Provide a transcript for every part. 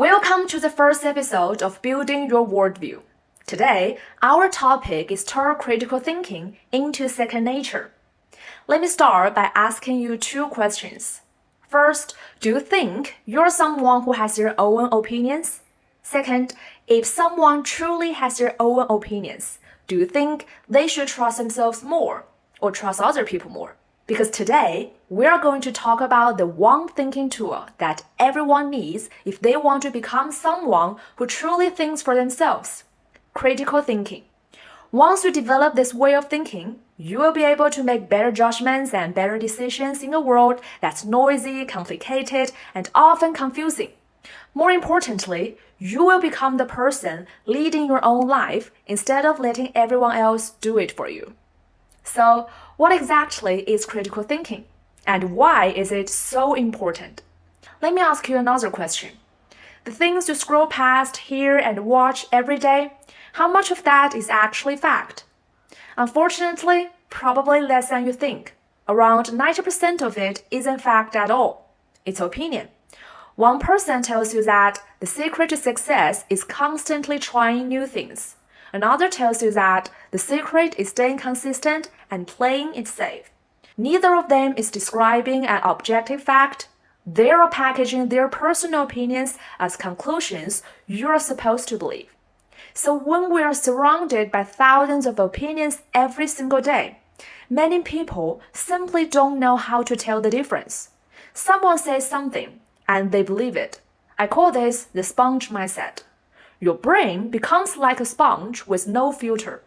Welcome to the first episode of Building Your Worldview. Today, our topic is turn critical thinking into second nature. Let me start by asking you two questions. First, do you think you're someone who has their own opinions? Second, if someone truly has their own opinions, do you think they should trust themselves more or trust other people more? Because today, we are going to talk about the one thinking tool that everyone needs if they want to become someone who truly thinks for themselves. Critical thinking. Once you develop this way of thinking, you will be able to make better judgments and better decisions in a world that's noisy, complicated, and often confusing. More importantly, you will become the person leading your own life instead of letting everyone else do it for you. So, what exactly is critical thinking? And why is it so important? Let me ask you another question. The things you scroll past, hear, and watch every day, how much of that is actually fact? Unfortunately, probably less than you think. Around 90% of it isn't fact at all. It's opinion. One person tells you that the secret to success is constantly trying new things. Another tells you that the secret is staying consistent and playing it safe. Neither of them is describing an objective fact. They are packaging their personal opinions as conclusions you're supposed to believe. So when we are surrounded by thousands of opinions every single day, many people simply don't know how to tell the difference. Someone says something, and they believe it. I call this the sponge mindset. Your brain becomes like a sponge with no filter.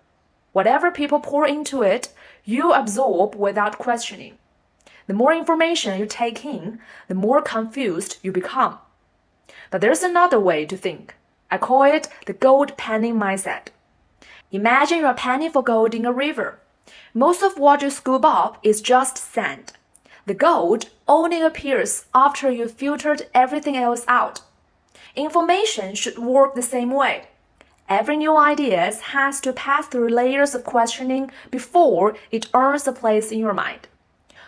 Whatever people pour into it, you absorb without questioning. The more information you take in, the more confused you become. But there's another way to think. I call it the gold panning mindset. Imagine you're panning for gold in a river. Most of what you scoop up is just sand. The gold only appears after you've filtered everything else out. Information should work the same way. Every new idea has to pass through layers of questioning before it earns a place in your mind.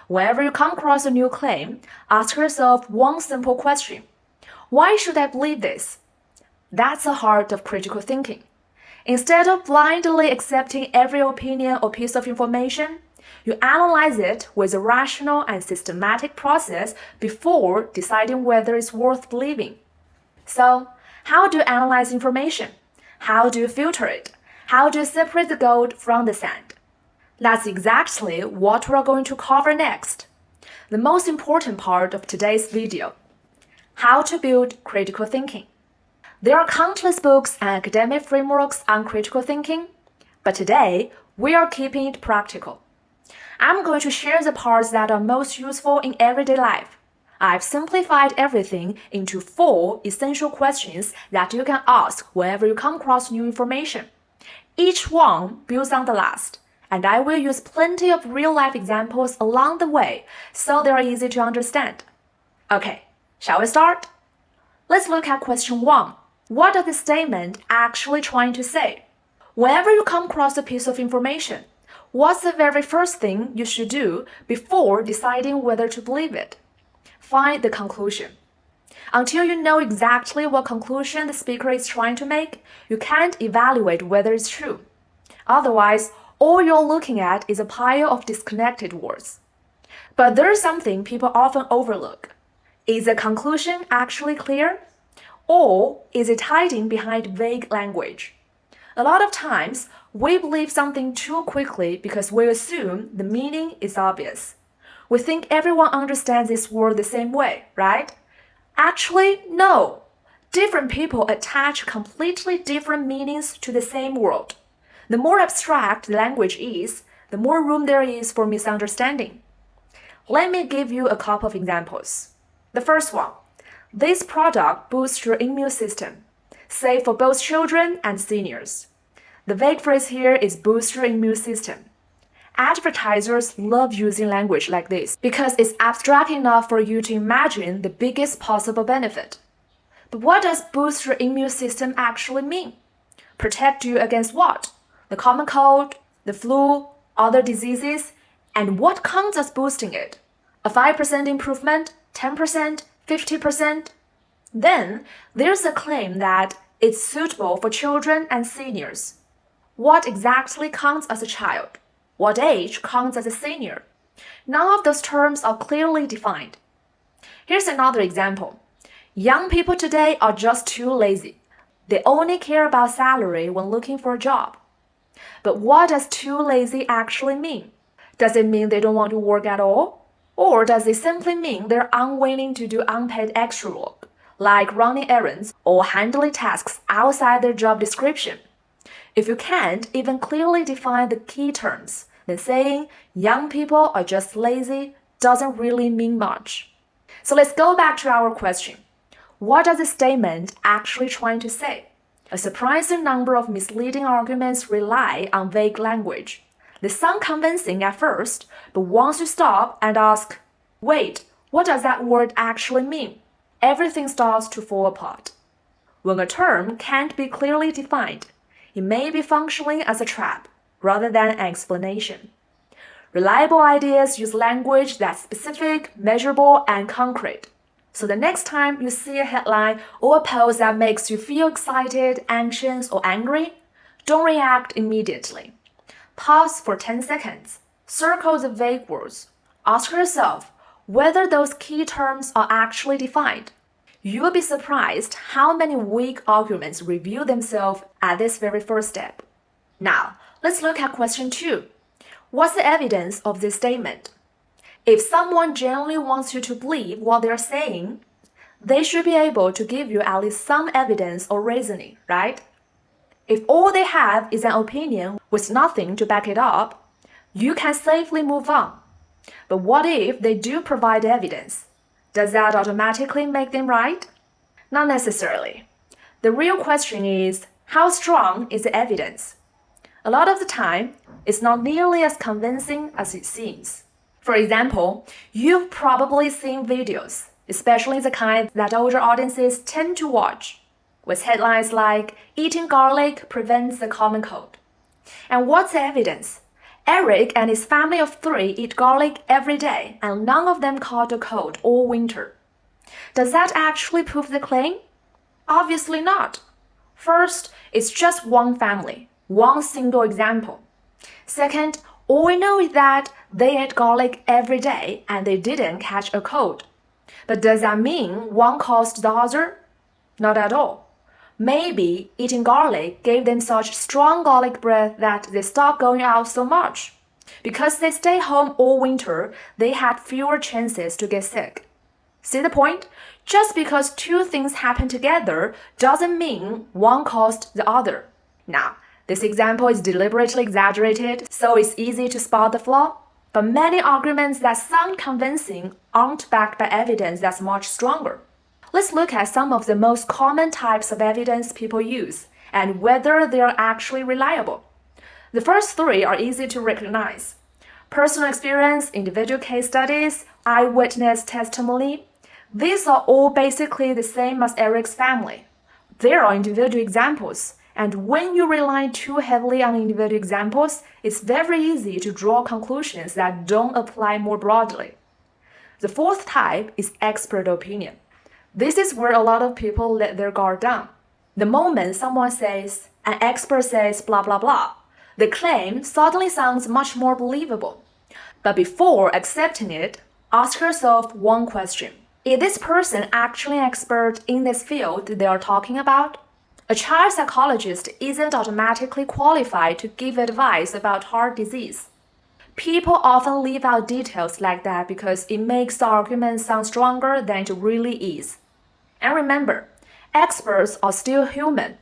Whenever you come across a new claim, ask yourself one simple question. Why should I believe this? That's the heart of critical thinking. Instead of blindly accepting every opinion or piece of information, you analyze it with a rational and systematic process before deciding whether it's worth believing. So, how do you analyze information? How do you filter it? How do you separate the gold from the sand? That's exactly what we're going to cover next. The most important part of today's video. How to build critical thinking. There are countless books and academic frameworks on critical thinking, but today we are keeping it practical. I'm going to share the parts that are most useful in everyday life. I've simplified everything into 4 essential questions that you can ask whenever you come across new information. Each one builds on the last, and I will use plenty of real-life examples along the way so they are easy to understand. Okay, shall we start? Let's look at question 1. What is the statement actually trying to say? Whenever you come across a piece of information, what's the very first thing you should do before deciding whether to believe it? Find the conclusion. Until you know exactly what conclusion the speaker is trying to make, you can't evaluate whether it's true. Otherwise, all you're looking at is a pile of disconnected words. But there's something people often overlook. Is the conclusion actually clear? Or is it hiding behind vague language? A lot of times, we believe something too quickly because we assume the meaning is obvious. We think everyone understands this word the same way, right? Actually, no. Different people attach completely different meanings to the same word. The more abstract the language is, the more room there is for misunderstanding. Let me give you a couple of examples. The first one. This product boosts your immune system, safe for both children and seniors. The vague phrase here is boost your immune system. Advertisers love using language like this because it's abstract enough for you to imagine the biggest possible benefit. But what does boost your immune system actually mean? Protect you against what? The common cold, the flu, other diseases, and what counts as boosting it? A 5% improvement, 10%, 50%? Then, there's a claim that it's suitable for children and seniors. What exactly counts as a child? What age counts as a senior? None of those terms are clearly defined. Here's another example. Young people today are just too lazy. They only care about salary when looking for a job. But what does too lazy actually mean? Does it mean they don't want to work at all? Or does it simply mean they're unwilling to do unpaid extra work, like running errands or handling tasks outside their job description? If you can't even clearly define the key terms, then saying young people are just lazy doesn't really mean much. So let's go back to our question. What does the statement actually trying to say? A surprising number of misleading arguments rely on vague language. They sound convincing at first, but once you stop and ask, wait, what does that word actually mean? Everything starts to fall apart. When a term can't be clearly defined, it may be functioning as a trap rather than an explanation. Reliable ideas use language that's specific, measurable, and concrete. So the next time you see a headline or a post that makes you feel excited, anxious, or angry, don't react immediately. Pause for 10 seconds. Circle the vague words. Ask yourself whether those key terms are actually defined. You will be surprised how many weak arguments reveal themselves at this very first step. Now, let's look at question 2. What's the evidence of this statement? If someone genuinely wants you to believe what they're saying, they should be able to give you at least some evidence or reasoning, right? If all they have is an opinion with nothing to back it up, you can safely move on. But what if they do provide evidence? Does that automatically make them right? Not necessarily. The real question is, how strong is the evidence? A lot of the time, it's not nearly as convincing as it seems. For example, you've probably seen videos, especially the kind that older audiences tend to watch, with headlines like, eating garlic prevents the common cold. And what's the evidence? Eric and his family of 3 eat garlic every day, and none of them caught a cold all winter. Does that actually prove the claim? Obviously not. First, it's just one family, one single example. Second, all we know is that they ate garlic every day and they didn't catch a cold. But does that mean one caused the other? Not at all. Maybe eating garlic gave them such strong garlic breath that they stopped going out so much. Because they stayed home all winter, they had fewer chances to get sick. See the point? Just because 2 things happen together doesn't mean one caused the other. Now, this example is deliberately exaggerated, so it's easy to spot the flaw. But many arguments that sound convincing aren't backed by evidence that's much stronger. Let's look at some of the most common types of evidence people use and whether they are actually reliable. The first 3 are easy to recognize. Personal experience, individual case studies, eyewitness testimony. These are all basically the same as Eric's family. There are individual examples, and when you rely too heavily on individual examples, it's very easy to draw conclusions that don't apply more broadly. The fourth type is expert opinion. This is where a lot of people let their guard down. The moment someone says, an expert says blah blah blah, the claim suddenly sounds much more believable. But before accepting it, ask yourself one question. Is this person actually an expert in this field they are talking about? A child psychologist isn't automatically qualified to give advice about heart disease. People often leave out details like that because it makes the argument sound stronger than it really is. And remember, experts are still human.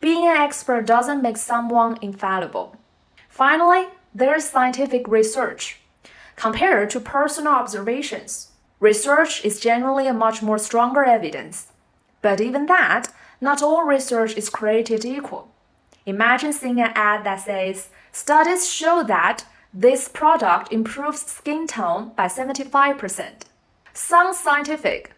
Being an expert doesn't make someone infallible. Finally, there's scientific research. Compared to personal observations, research is generally a much more stronger evidence. But even that, not all research is created equal. Imagine seeing an ad that says, studies show that this product improves skin tone by 75%. Sounds scientific.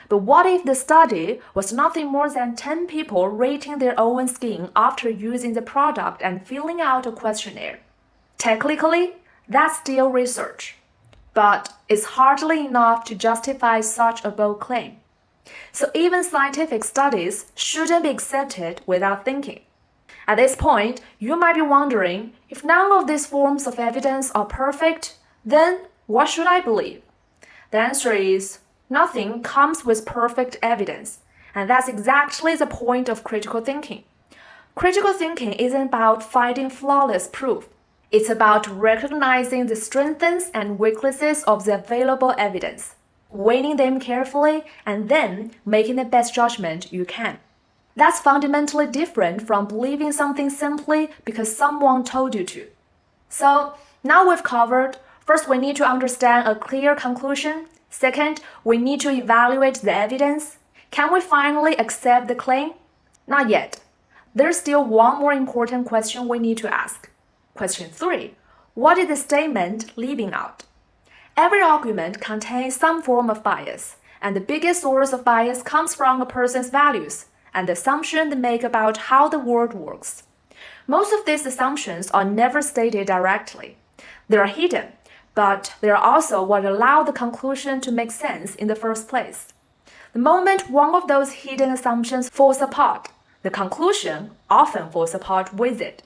But what if the study was nothing more than 10 people rating their own skin after using the product and filling out a questionnaire? Technically, that's still research. But it's hardly enough to justify such a bold claim. So even scientific studies shouldn't be accepted without thinking. At this point, you might be wondering, if none of these forms of evidence are perfect, then what should I believe? The answer is, nothing comes with perfect evidence, and that's exactly the point of critical thinking. Critical thinking isn't about finding flawless proof. It's about recognizing the strengths and weaknesses of the available evidence, weighing them carefully, and then making the best judgment you can. That's fundamentally different from believing something simply because someone told you to. So, now we've covered, first we need to understand a clear conclusion. Second, we need to evaluate the evidence. Can we finally accept the claim? Not yet. There's still one more important question we need to ask. Question 3. What is the statement leaving out? Every argument contains some form of bias, and the biggest source of bias comes from a person's values and the assumption they make about how the world works. Most of these assumptions are never stated directly. They are hidden, but they are also what allow the conclusion to make sense in the first place. The moment one of those hidden assumptions falls apart, the conclusion often falls apart with it.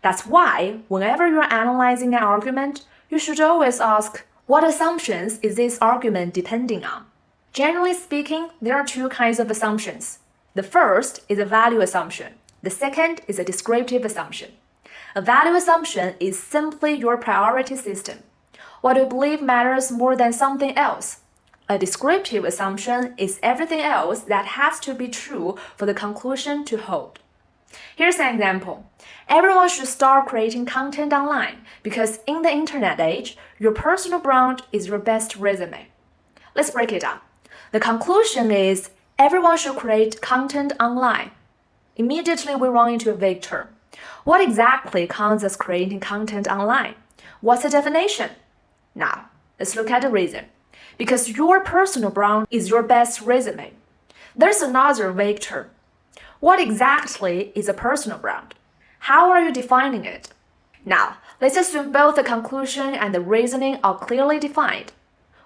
That's why, whenever you're analyzing an argument, you should always ask, what assumptions is this argument depending on? Generally speaking, there are two kinds of assumptions. The first is a value assumption. The second is a descriptive assumption. A value assumption is simply your priority system. What you believe matters more than something else. A descriptive assumption is everything else that has to be true for the conclusion to hold. Here's an example. Everyone should start creating content online because in the internet age, your personal brand is your best resume. Let's break it down. The conclusion is everyone should create content online. Immediately we run into a vague term. What exactly counts as creating content online? What's the definition? Now, let's look at the reason. Because your personal brand is your best resume. There's another vague term. What exactly is a personal brand? How are you defining it? Now, let's assume both the conclusion and the reasoning are clearly defined.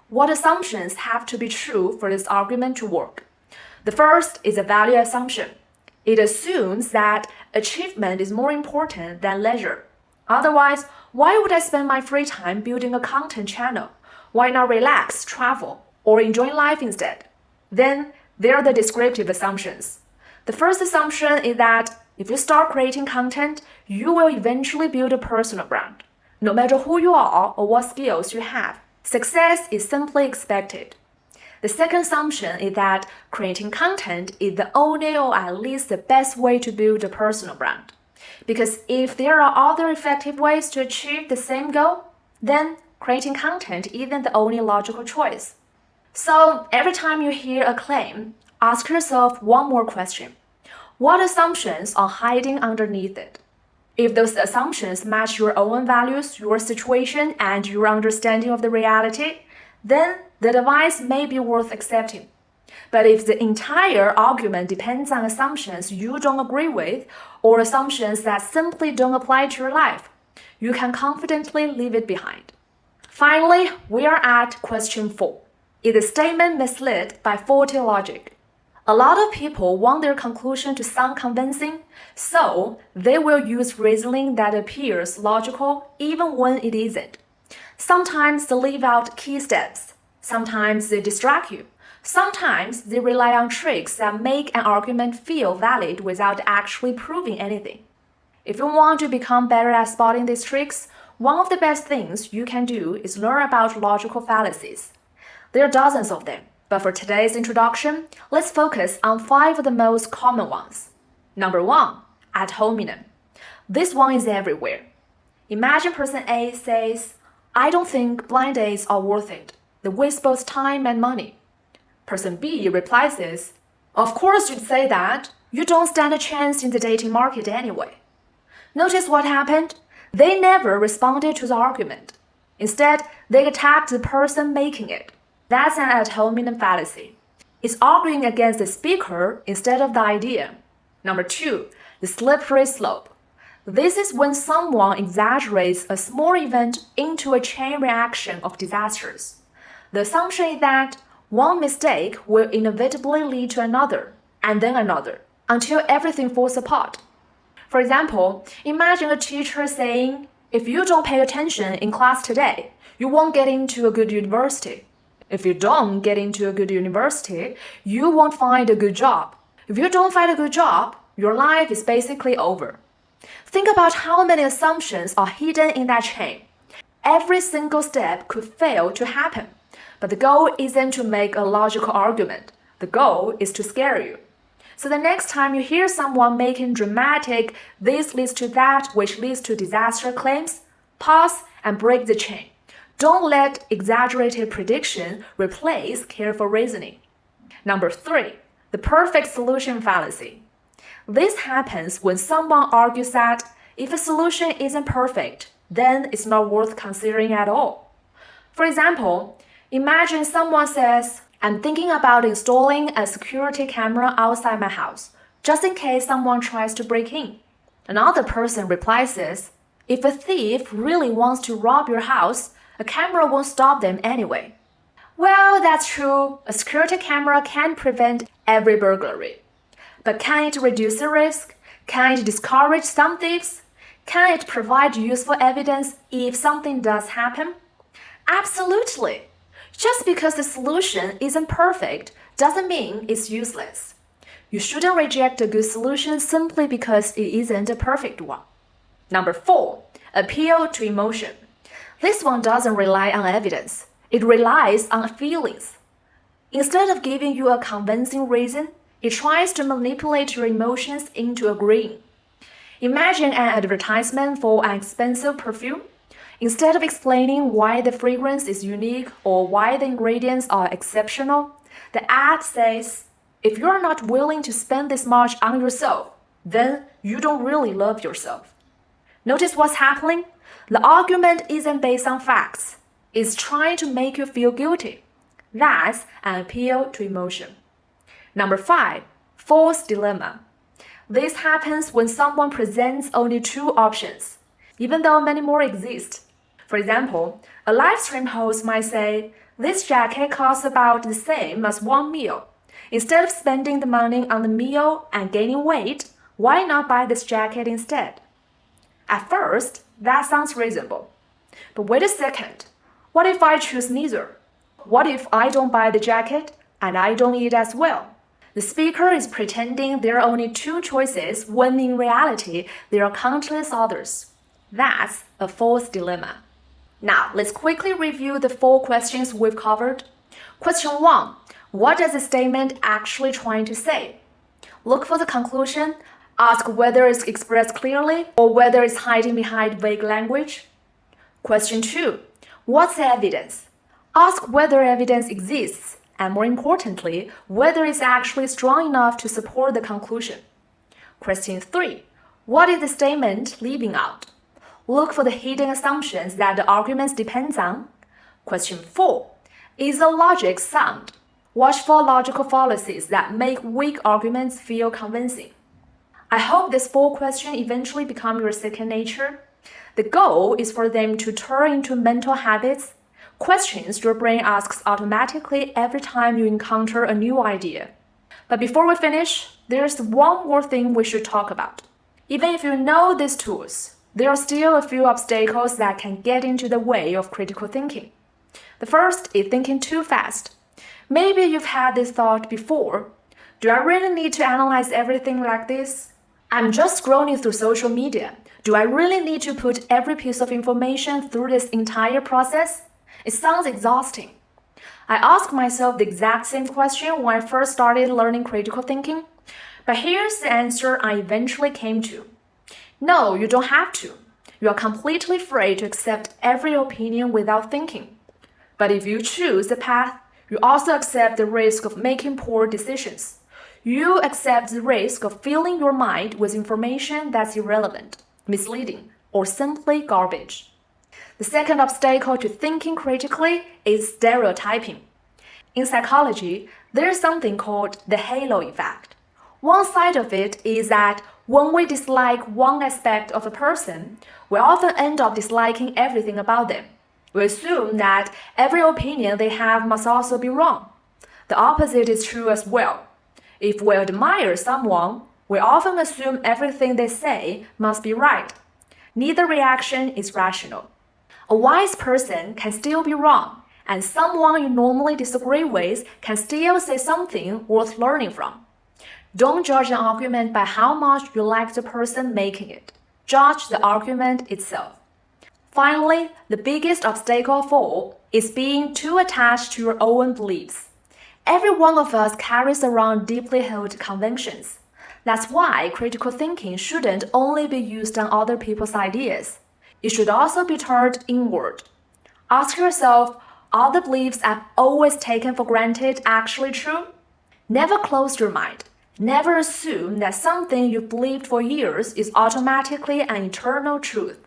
What assumptions have to be true for this argument to work? The first is a value assumption. It assumes that achievement is more important than leisure. Otherwise, why would I spend my free time building a content channel? Why not relax, travel, or enjoy life instead? Then, there are the descriptive assumptions. The first assumption is that if you start creating content, you will eventually build a personal brand. No matter who you are or what skills you have, success is simply expected. The second assumption is that creating content is the only or at least the best way to build a personal brand. Because if there are other effective ways to achieve the same goal, then creating content isn't the only logical choice. So every time you hear a claim, ask yourself one more question. What assumptions are hiding underneath it? If those assumptions match your own values, your situation, and your understanding of the reality, then the advice may be worth accepting. But if the entire argument depends on assumptions you don't agree with, or assumptions that simply don't apply to your life, you can confidently leave it behind. Finally, we are at question 4. Is the statement misled by faulty logic? A lot of people want their conclusion to sound convincing, so they will use reasoning that appears logical even when it isn't. Sometimes they leave out key steps. Sometimes they distract you. Sometimes they rely on tricks that make an argument feel valid without actually proving anything. If you want to become better at spotting these tricks, one of the best things you can do is learn about logical fallacies. There are dozens of them, but for today's introduction, let's focus on 5 of the most common ones. Number 1, ad hominem. This one is everywhere. Imagine person A says, I don't think blind dates are worth it. They waste both time and money. Person B replies this, of course you'd say that. You don't stand a chance in the dating market anyway. Notice what happened? They never responded to the argument. Instead, they attacked the person making it. That's an ad hominem fallacy. It's arguing against the speaker instead of the idea. Number 2, the slippery slope. This is when someone exaggerates a small event into a chain reaction of disasters. The assumption is that One mistake will inevitably lead to another, and then another, until everything falls apart. For example, imagine a teacher saying, if you don't pay attention in class today, you won't get into a good university. If you don't get into a good university, you won't find a good job. If you don't find a good job, your life is basically over. Think about how many assumptions are hidden in that chain. Every single step could fail to happen. But the goal isn't to make a logical argument. The goal is to scare you. So the next time you hear someone making dramatic "this leads to that, which leads to disaster" claims, pause and break the chain. Don't let exaggerated prediction replace careful reasoning. Number 3, the perfect solution fallacy. This happens when someone argues that if a solution isn't perfect, then it's not worth considering at all. For example, imagine someone says, I'm thinking about installing a security camera outside my house, just in case someone tries to break in. Another person replies this, if a thief really wants to rob your house, a camera won't stop them anyway. Well, that's true. A security camera can prevent every burglary. But can it reduce the risk? Can it discourage some thieves? Can it provide useful evidence if something does happen? Absolutely. Just because the solution isn't perfect doesn't mean it's useless. You shouldn't reject a good solution simply because it isn't a perfect one. Number 4, appeal to emotion. This one doesn't rely on evidence. It relies on feelings. Instead of giving you a convincing reason, it tries to manipulate your emotions into agreeing. Imagine an advertisement for an expensive perfume. Instead of explaining why the fragrance is unique or why the ingredients are exceptional, the ad says, if you're not willing to spend this much on yourself, then you don't really love yourself. Notice what's happening? The argument isn't based on facts. It's trying to make you feel guilty. That's an appeal to emotion. Number 5, false dilemma. This happens when someone presents only 2 options, even though many more exist. For example, a live stream host might say, this jacket costs about the same as one meal. Instead of spending the money on the meal and gaining weight, why not buy this jacket instead? At first, that sounds reasonable. But wait a second. What if I choose neither? What if I don't buy the jacket and I don't eat as well? The speaker is pretending there are only 2 choices when in reality there are countless others. That's a false dilemma. Now, let's quickly review the 4 questions we've covered. Question 1. What does the statement actually trying to say? Look for the conclusion. Ask whether it's expressed clearly or whether it's hiding behind vague language. Question 2. What's the evidence? Ask whether evidence exists, and more importantly, whether it's actually strong enough to support the conclusion. Question 3. What is the statement leaving out? Look for the hidden assumptions that the argument depends on. Question 4. Is the logic sound? Watch for logical fallacies that make weak arguments feel convincing. I hope these 4 questions eventually become your second nature. The goal is for them to turn into mental habits, questions your brain asks automatically every time you encounter a new idea. But before we finish, there's one more thing we should talk about. Even if you know these tools, there are still a few obstacles that can get into the way of critical thinking. The first is thinking too fast. Maybe you've had this thought before. Do I really need to analyze everything like this? I'm just scrolling through social media. Do I really need to put every piece of information through this entire process? It sounds exhausting. I asked myself the exact same question when I first started learning critical thinking, but here's the answer I eventually came to. No, you don't have to. You are completely free to accept every opinion without thinking. But if you choose the path, you also accept the risk of making poor decisions. You accept the risk of filling your mind with information that's irrelevant, misleading, or simply garbage. The second obstacle to thinking critically is stereotyping. In psychology, there's something called the halo effect. One side of it is that when we dislike one aspect of a person, we often end up disliking everything about them. We assume that every opinion they have must also be wrong. The opposite is true as well. If we admire someone, we often assume everything they say must be right. Neither reaction is rational. A wise person can still be wrong, and someone you normally disagree with can still say something worth learning from. Don't judge an argument by how much you like the person making it. Judge the argument itself. Finally, the biggest obstacle of all is being too attached to your own beliefs. Every one of us carries around deeply held convictions. That's why critical thinking shouldn't only be used on other people's ideas. It should also be turned inward. Ask yourself, are the beliefs I've always taken for granted actually true? Never close your mind. Never assume that something you've believed for years is automatically an eternal truth.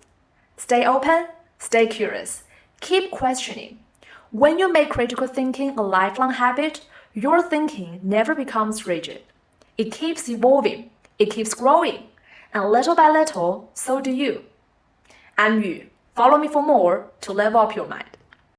Stay open, stay curious, keep questioning. When you make critical thinking a lifelong habit, your thinking never becomes rigid. It keeps evolving, it keeps growing, and little by little, so do you. I'm Yu. Follow me for more to level up your mind.